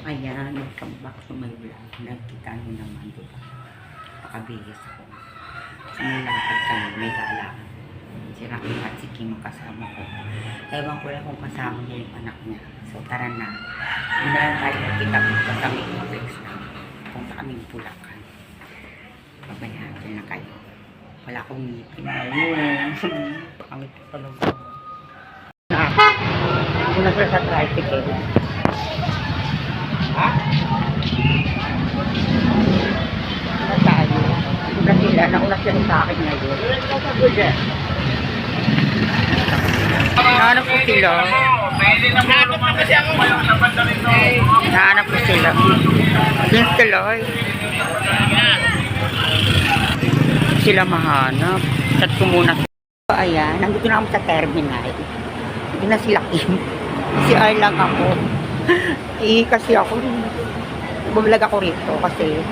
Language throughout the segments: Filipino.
Ayan, welcome back to my vlog. Nagkita nyo naman, diba? Pakabihis ko. Sa may lakad kami, may galaan. Si Rocky at si Kim kasama ko. Ewan ko lang kung kasama niya yung anak niya. So tara na. Hindi na lang tayo kita-kita kami yung breaks na. Punta kaming Bulacan. Pabayaan na kayo. Wala akong ngipin ngayon. Pangit ko talaga. Una sila sa tricycle. Ha? Una tayo. Una sila. Nauna sila sa akin ngayon. Nahanap ko sila. Nahanap ko sila. Since tuloy. Sila mahanap. Chat ko muna. Ayan. Nandito na kami sa terminal. Hindi na sila Kim. Si Ar lang ako. Kasi ako, bumalag ako rito kasi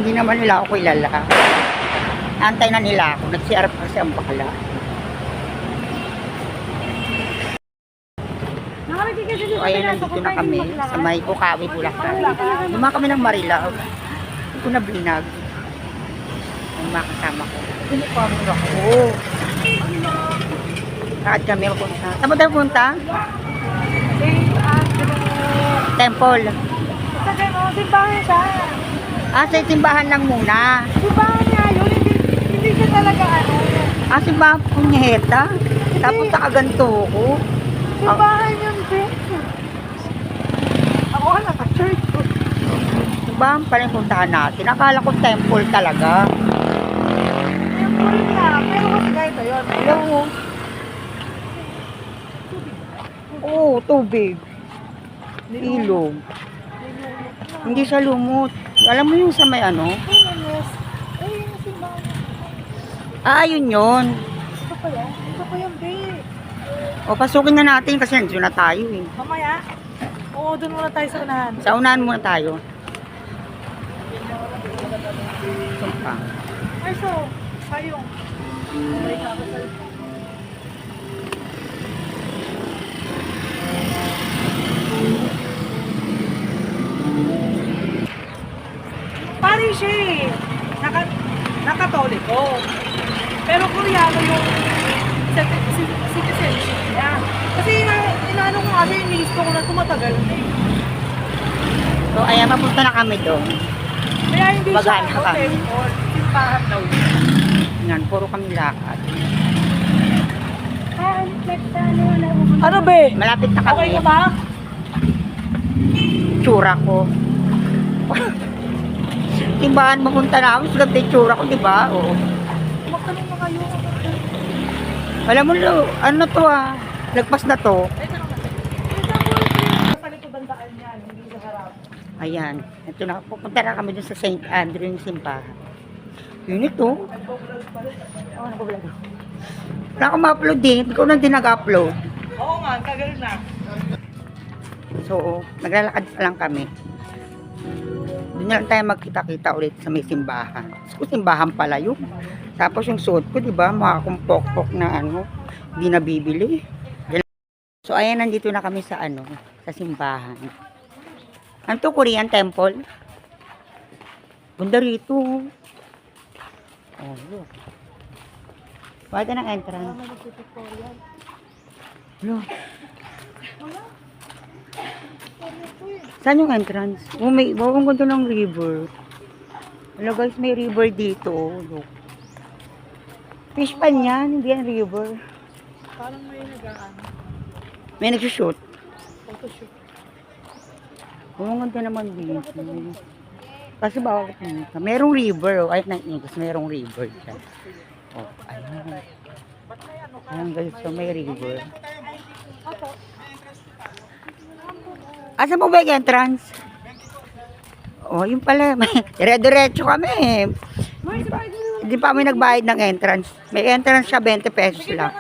hindi naman nila ako kilala. Antay na nila ako. Nag-CR pa kasi ang bakla. So, ayan, nandito na kami sa may Bukawi, Bulacan. Luma kami ng Marilao. Hindi ko na binag. Ang mga kasama ko. Hindi ko ako. Kaad kami mapunta. Saan mo tayo punta? Temple. Simbahan siya. Sa simbahan lang muna. Simbahan niya yun. Hindi siya talaga ano. Simbahan Punyeta. Tapos sa kaganto ko. Simbahan yun, sis. Ako ka naka-church. Simbahan pa rin puntahan natin. Akala ko temple talaga. Temple nga. Pero mas ganito yun. Hello. Oo, tubig. Ilog. Hindi siya lumot. Alam mo yung sa may ano? Ay, yung simbahan. Ayun yun. Ito pa yan? Ito pa yung day. O, pasukin na natin kasi nandun na tayo eh. Mamaya? Oo, doon muna tayo sa unahan. Sa unahan muna tayo. Sumpa. Ay, so, sayong. Pari siya eh. Nakatoliko. Pero Koreano yung citizenship niya. Kasi inaano ko kasi yung listo ko na tumatagal na eh. So, ayan, mapunta na kami doon. Kaya hindi siya Bagaan ka kami. temple. Simbahan daw. Yan, puro kami lakad. Ano be? Malapit na Okay kami. ka ba? Tsura ko. Simbahan mapunta na kami. Sulat yung tsura ko, di ba? Oo. Magtanong na kayo. Alam mo, ano na to ah? Lagpas na to. Ay, tanong na. Sa likod ang daan yan, hindi sa harap. Ayan. Ito na. Pupunta na kami dun sa St. Andrew yung simbahan. Yun ito. Oo, nagbablog. Wala akong ma-upload din. Hindi ko na din nag-upload. Oo nga, kagaling na. So, naglalakad pa lang kami. Doon na lang tayo magkita-kita ulit sa may simbahan. So, simbahan pala yun. Tapos yung suot ko, di ba? Mga kumpok-pok na ano, hindi nabibili. So, ayan, nandito na kami sa ano, sa simbahan. Ano to, Korean temple? Bunda rito. Oh, look. Wala ng entrance. Look. Saan yung entrance? Oh, may, ang ganda ng river. Hello guys, may river dito. Oh, look. Fish pan yan, hindi yan river. Parang may nagaan. May nagsushoot. Photoshoot. Oh, ang ganda naman dito. Kasi bawal pumunta. Merong river. Oh. Ay, kasi merong river siya. Oh, ayun. Ayun guys, so may river. Asa mo ba yung entrance? Oh, yun pala. Dire-diretso kami. Hindi pa kami nagbayad ng entrance. May entrance siya, 20 pesos lang.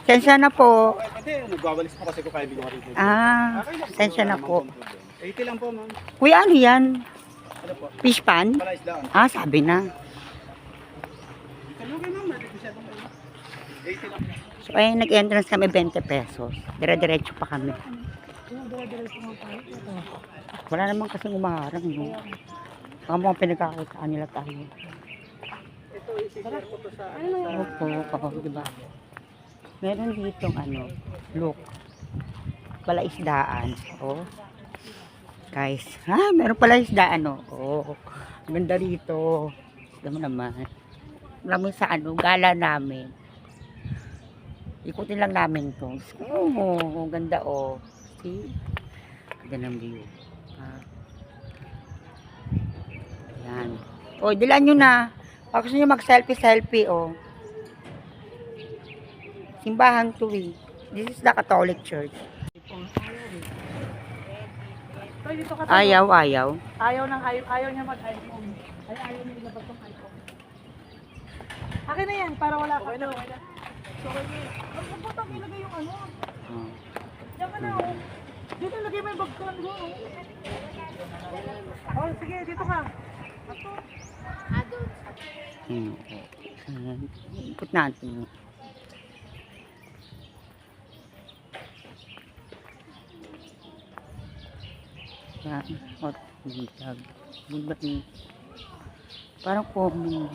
Sensya na po. Nagwawalis po kasi ko kaya binuha rito. Sensya na po. 80 lang po, ma'am. Kuya, ano yan? Ano po? Fish pan? Palaisdaan. Sabi na. Kalugay, ma'am. 80 lang. So, ayun, nag-entrance kami 20 pesos. Dire-diretso pa kami. dire-diretso mo tayo. Ito. Wala naman kasing umaharang, no? Baka mukhang pinagkakitaan nila tayo. Ito, isi-share ko to sa Ano na yan? Opo, di ba? Meron ditong look, palaisdaan. Oh. Guys, meron pala isdaan, no? Oh. Ganda dito. Alam mo naman. Alam mo sa gala namin. Ikutin lang namin to. Oh, ganda oh. See? Ganda ng view. Ayan. Oh, dilan nyo na. Pag gusto nyo mag-selfie, oh. Simbahan to eh. This is the Catholic Church. Toy, dito ka tayo. Ayaw. Ayaw niya mag-iPhone. Ayaw niya ilabas ng iPhone. Akin na yan, para wala ka. Okay na. So, ang putang ilagay yung ano. Oh. Diyan ka na, oh. Dito ilagay mo yung bag ko, oh. Oh, sige, dito ka. Ato. Ikot natin. Bunbat ni. Parang common.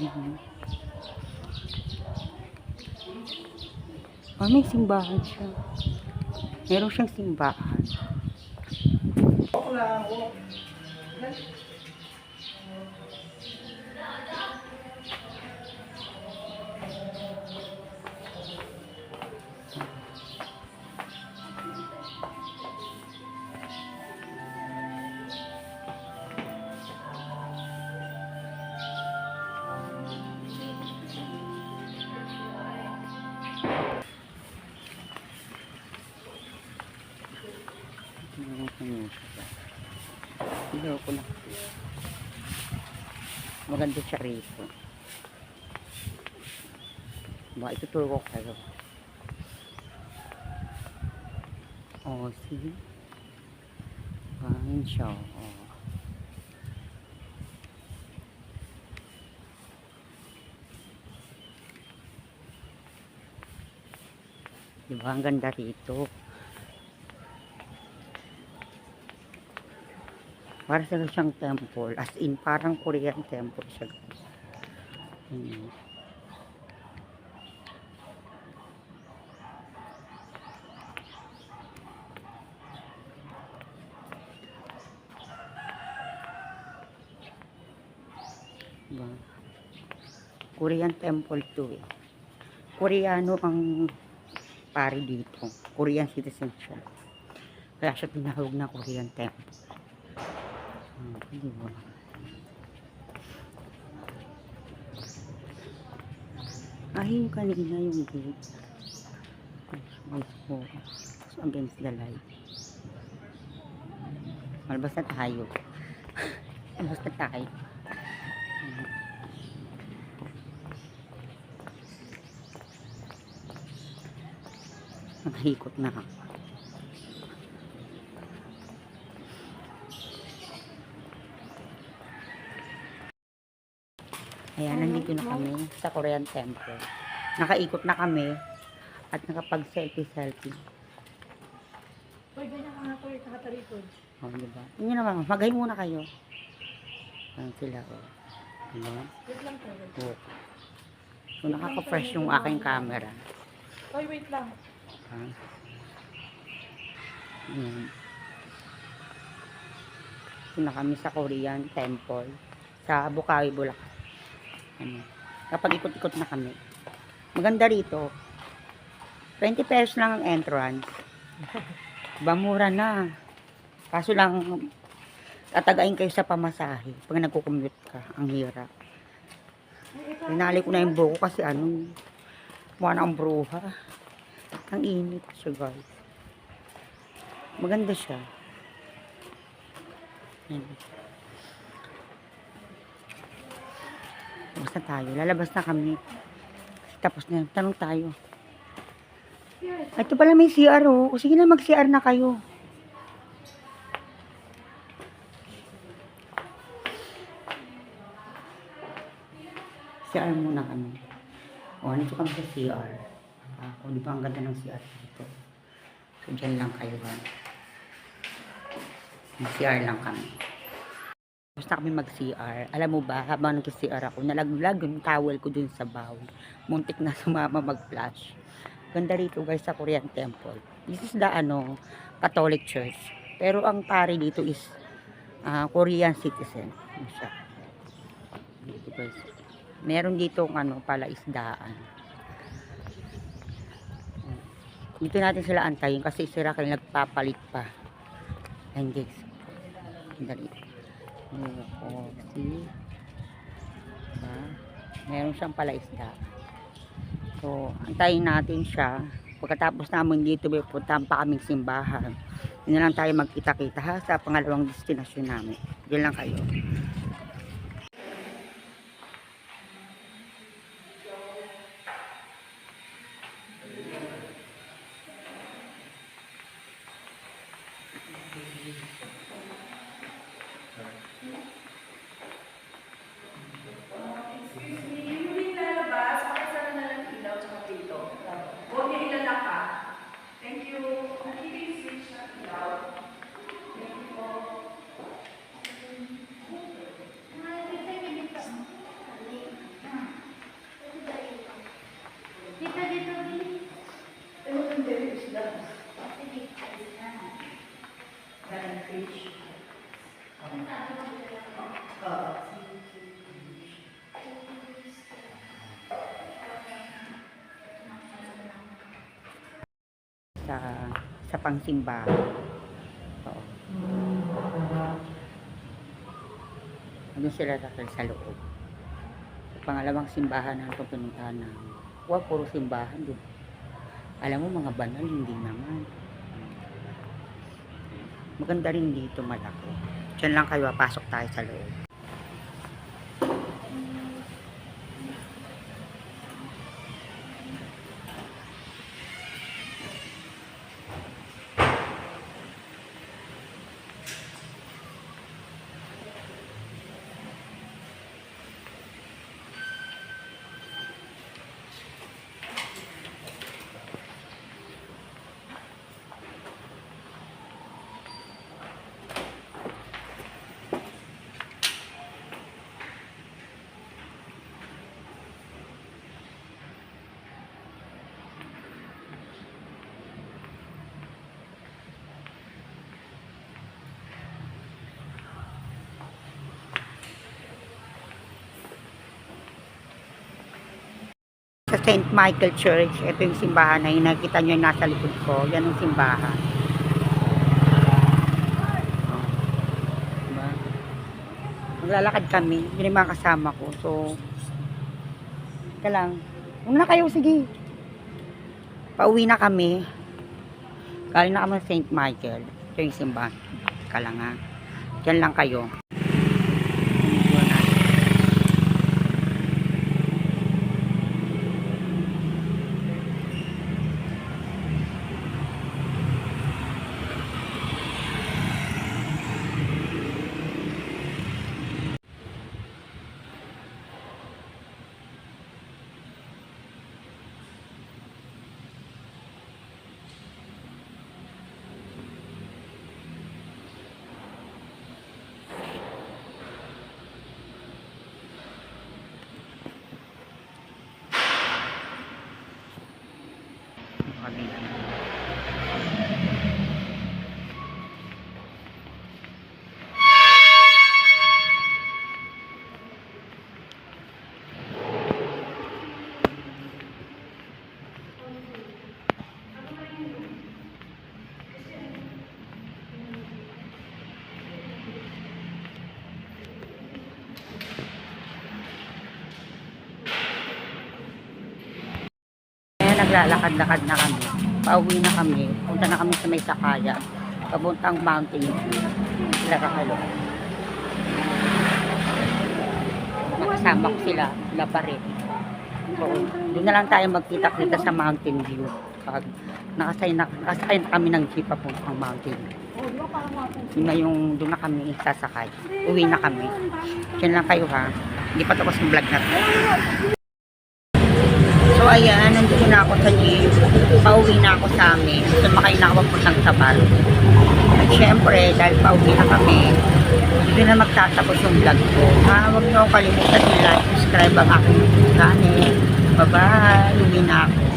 May simbahan siya. Meron siyang simbahan. Hindi ko na. Maganda siya rito. Ba, ituturo ko kayo. Oh, see? Fine siya. Oh. Diba, ang ganda rito. Para sa siyang temple. As in, parang Korean temple siya. Diba? Korean temple to eh. Koreano ang pari dito. Korean citizen siya. Kaya siya tinahawag na Korean temple. Diba? Yung kanina yung gate. Against the light. Malabas na tayo. Malabas na tayo. Nakahikot na ako. Ayan, nandito na kami sa Korean Temple. Nakaikot na kami at nakapag-selfie. Toy, ganyan ka nga, Toy. Nakatarikod. Oh, diba? Yun naman, magay muna kayo. Ayan sila, oh. Diba? Wait lang, Toy. Oh. So, nakaka-fresh yung aking camera. Toy, wait lang. Ayan. Ito na kami sa Korean Temple. Sa Bukawi, Bulacan. Kapag ikot-ikot na kami. Maganda rito. 20 pesos lang ang entrance. Mura na. Kaso lang, tatagain kayo sa pamasahe. Pag nagko-commute ka, ang hirap. Pinali ko na yung buko kasi mukha na ang bruha. Ang init siya, guys. Maganda siya. Basta tayo. Lalabas na kami. Tapos na. Tanong tayo. Ito pala may CR, oh. O sige na, mag-CR na kayo. CR muna kami. O, nito kami sa CR. O, di ba ang ganda ng CR dito? So, dyan lang kayo, ha. CR lang kami. Gusto kami mag-CR. Alam mo ba, habang nag-CR ako, nalaglag yung towel ko dun sa bowl. Muntik na sumama mag-flash. Ganda rito guys sa Korean Temple. This is the Catholic Church. Pero ang pari dito is Korean citizen. Ano siya? Dito guys. Meron dito pala isdaan. Dito natin sila antayin kasi sila kayo nagpapalit pa. And guys. Dali. Coffee. Meron siyang palaisda. So, antayin natin siya. Pagkatapos namin dito, puntahan pa kaming simbahan. Hindi na lang tayo magkita-kita ha, sa pangalawang destinasyon namin. Diyan lang kayo. Sa pangsimbahan. Oo. Doon sila dakil sa loob. Sa pangalawang simbahan na itong pinuntahan namin. Huwag puro simbahan doon. Alam mo mga banal, hindi naman. Maganda rin dito, malaki. Diyan lang kayo, pasok tayo sa loob. Sa St. Michael Church, ito yung simbahan na yun. Nakikita nyo yung nasa likod ko. Yan yung simbahan. Diba? Maglalakad kami. Yun yung mga kasama ko. So, ika lang. Huwag na kayo, sige. Pauwi na kami. Galing na kami sa St. Michael. Ito yung simbahan. Ika lang ha. Diyan lang kayo. Naglalakad-lakad na kami. Pauwi na kami. Punta na kami sa may sakaya. Pabuntang Mountain View. Sila kakalo. Makasama ko sila. Sila pa rin. So, doon na lang tayo magkita-kita sa Mountain View. Pag nakasay na kami ng jeep papuntang Mountain View. Yun na yung doon na kami sasakay. Uwi na kami. Diyan lang kayo ha. Hindi pa tapos yung vlog natin. So ayan, nandito dito na ako sa gym. Pauwi na ako sa amin. Sumakay na ako papuntang sa bar. At syempre, dahil pauwi na kami, dito na magtatapos yung vlog ko. Huwag niyo kalimutan i-like, subscribe ang aking channel. Bye-bye. Uwi na ako.